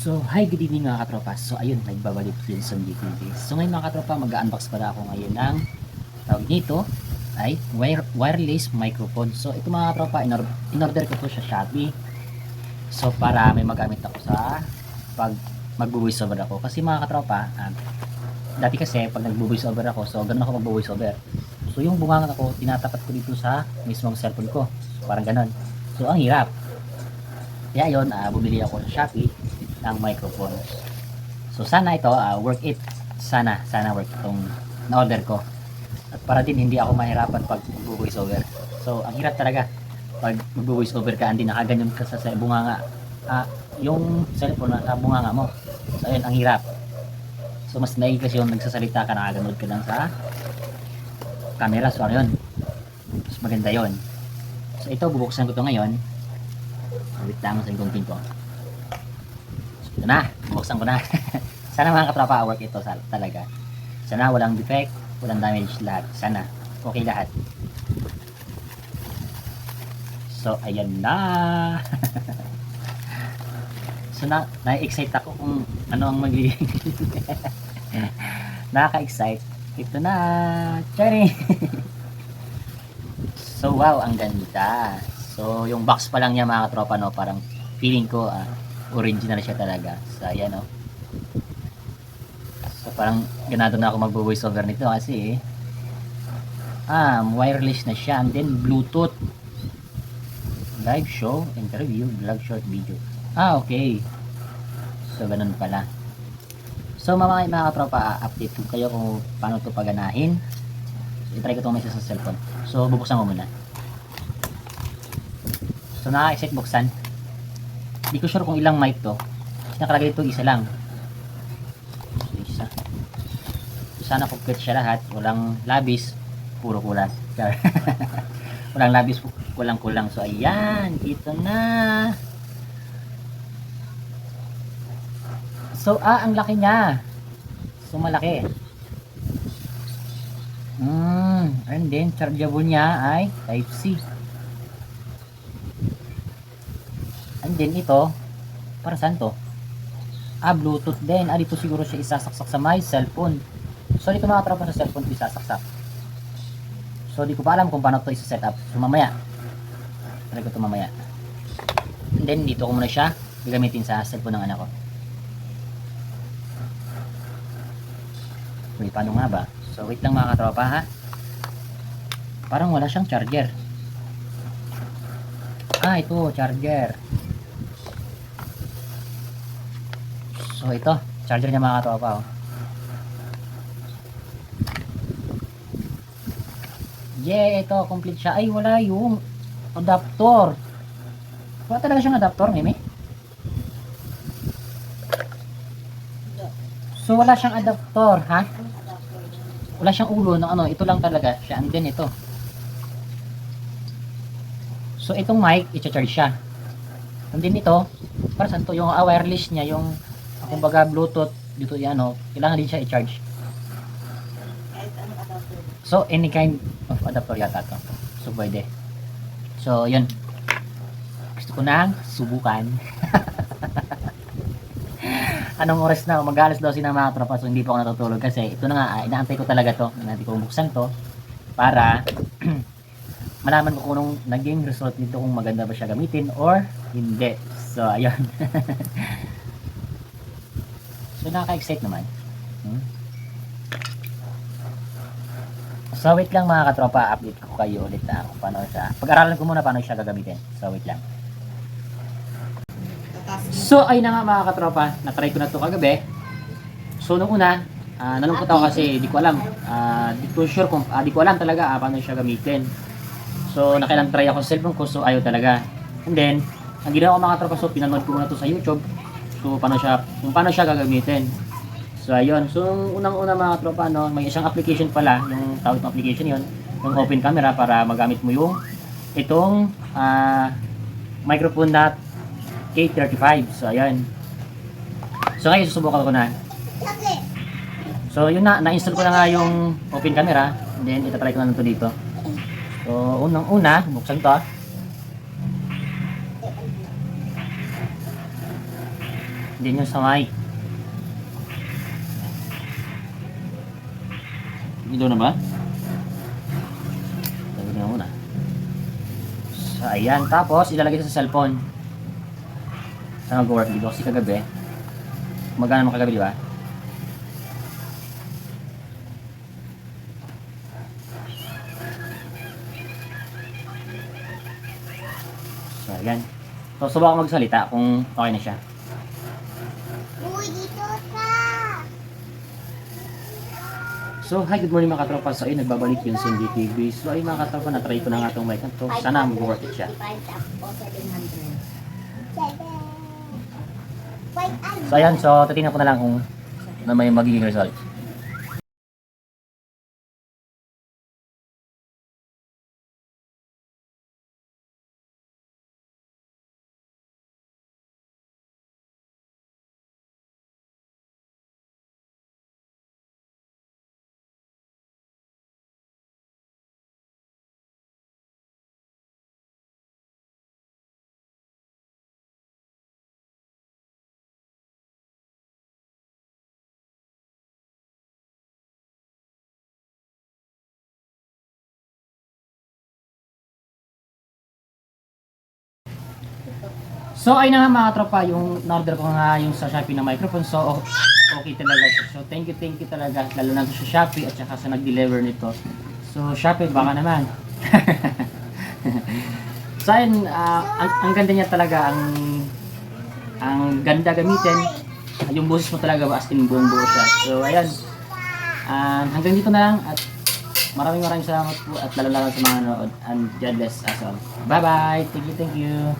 So, hi, good evening mga katropa. So, ayun, nagbabalik yun sa GTV. So, ngayon mga katropa, mag-unbox pala ako ngayon ng tawag nito ay wireless microphone. So, ito mga katropa, in-order ko to sa Shopee. So, para may magamit ako sa pag mag-voice over ako. Kasi mga katropa, dati kasi pag nag-voice over ako, so ganun ako mag-voice over. So, yung bunganga ko, tinatapat ko dito sa mismong cellphone ko. So, parang ganun. So, ang hirap. Kaya yun, bumili ako sa Shopee ng microphone. So sana ito work it. Sana work itong na-order ko. At para din hindi ako mahirapan pag mag-voice over. So ang hirap talaga pag mag-voice over ka, hindi nakaganyan ka sa bunganga. Yung cellphone na bunganga mo. So ayun, ang hirap. So mas naigi kasi yung nagsasalita ka, nakaganood ka lang sa camera. So ano yun, mas maganda yun. So ito, bubuksan ko to ngayon. Wait lang sa gunting ko. Ito na, buksan ko na. Sana mga katropa, work ito talaga. Sana walang defect, walang damage lahat. Sana, okay lahat. So, ayan na. So, na-excite ako kung ano ang magiging. Nakaka-excite. Ito na. Cherry. So, wow, ang ganda. So, yung box pa lang niya mga katropa, no, parang feeling ko, original siya talaga. So, ayan, no. So, parang ganado na ako mag-voice over nito kasi, wireless na siya. And then, Bluetooth. Live show, interview, vlog, short video. Okay. So, ganun pala. So, mga katropa, update ko kayo kung paano ito paganahin. So, itry ko itong may sa cellphone. So, bubuksan ko muna. So, naka-excite buksan. Hindi ko sure kung ilang mic to. Kasi nakalagay ito isa lang. So, isa. So, sana complete siya lahat. Walang labis. Puro kulang. Walang labis. Kulang-kulang. So, ayan. Ito na. So, ang laki niya. So, malaki. And then, chargeable niya ay Type-C. And then ito, para saan to? Bluetooth din. Dito siguro siya isasaksak sa my cellphone. So, dito mga tropa sa cellphone ko isasaksak. So, di ko pa alam kung paano to isa-set up. So, mamaya. Try ko to mamaya. And then, dito ko muna siya gagamitin sa cellphone ng anak ko. Wait, paano nga ba? So, wait lang mga katropa ha. Parang wala siyang charger. Ito, charger. So ito, charger niya mga katropa. Ito, complete siya. Ay, wala yung adapter. Wala talaga siyang adapter, Mimi? So wala siyang adapter, ha? Wala siyang ulo ng ano, ito lang talaga siya. And then ito. So itong mic, i-charge siya. And then ito, para saan to? Yung wireless niya, yung kumbaga Bluetooth dito yan, kailangan din siya i-charge. So any kind of adapter yata to. So pwede. So yun. Gusto ko nang subukan. Anong oras na? Mag-alas daw si ng mga tropa. So hindi pa ako natutulog kasi ito na nga, inaantay ko talaga to. Inaantay ko buksan to para malaman ko kung anong naging result nito, kung maganda ba siya gamitin or hindi. So ayun. So, nakaka-excite naman. So, wait lang mga katropa. Update ko kayo ulit na kung paano siya. Pag-aralan ko muna paano siya gagamitin. So, wait lang. So, ayun na nga mga katropa. Na-try ko na to kagabi. So, nung una, nalungkot ako kasi di ko alam. Di ko alam talaga paano siya gamitin. So, nakailang try ako sa cellphone ko. So, ayaw talaga. And then, ang ginawa ko mga katropa, so, pinanood ko muna to sa YouTube. So, kung paano siya gagamitin. So, ayun. So, unang-una mga tropa, may isang application pala, yung tawag ng application yon, yung open camera para magamit mo yung itong microphone na K35. So, ayun. So, ngayon, susubukan ko na. So, yun na-install ko na nga yung open camera. And then, itatry ko na ito dito. So, unang-una, buksan to. Din yung sa mic. Ito na ba? Sabi nga muna. So, ayan. Tapos, ilalagay sa cellphone. Saan mag-work dito? Kasi kagabi. Magana naman kagabi, di ba? So, ayan. So, subukan magsalita kung okay na siya. Uy, dito ka! So, hi, good morning mga katropa. So, ayun, nagbabalik yun sa DTV. So, ayun mga katropa, na-try ko na nga itong mic na to. Sana mag-work it siya. 700. So, ayan. So, titingnan ko na lang kung na may magiging result. So, ayun na nga mga tropa, yung na-order ko nga yung sa Shopee na microphone. So, okay talaga siya. So, thank you talaga. Lalo na sa Shopee at saka sa nag-deliver nito. So, Shopee, baka naman. So, ayun, ang ganda niya talaga. Ang ganda gamitin. Yung boses mo talaga ba, as in buong buo siya. So, ayan. Hanggang dito na lang. At maraming salamat po. At lalo sa mga nanood. And God bless us all. Bye-bye. Thank you.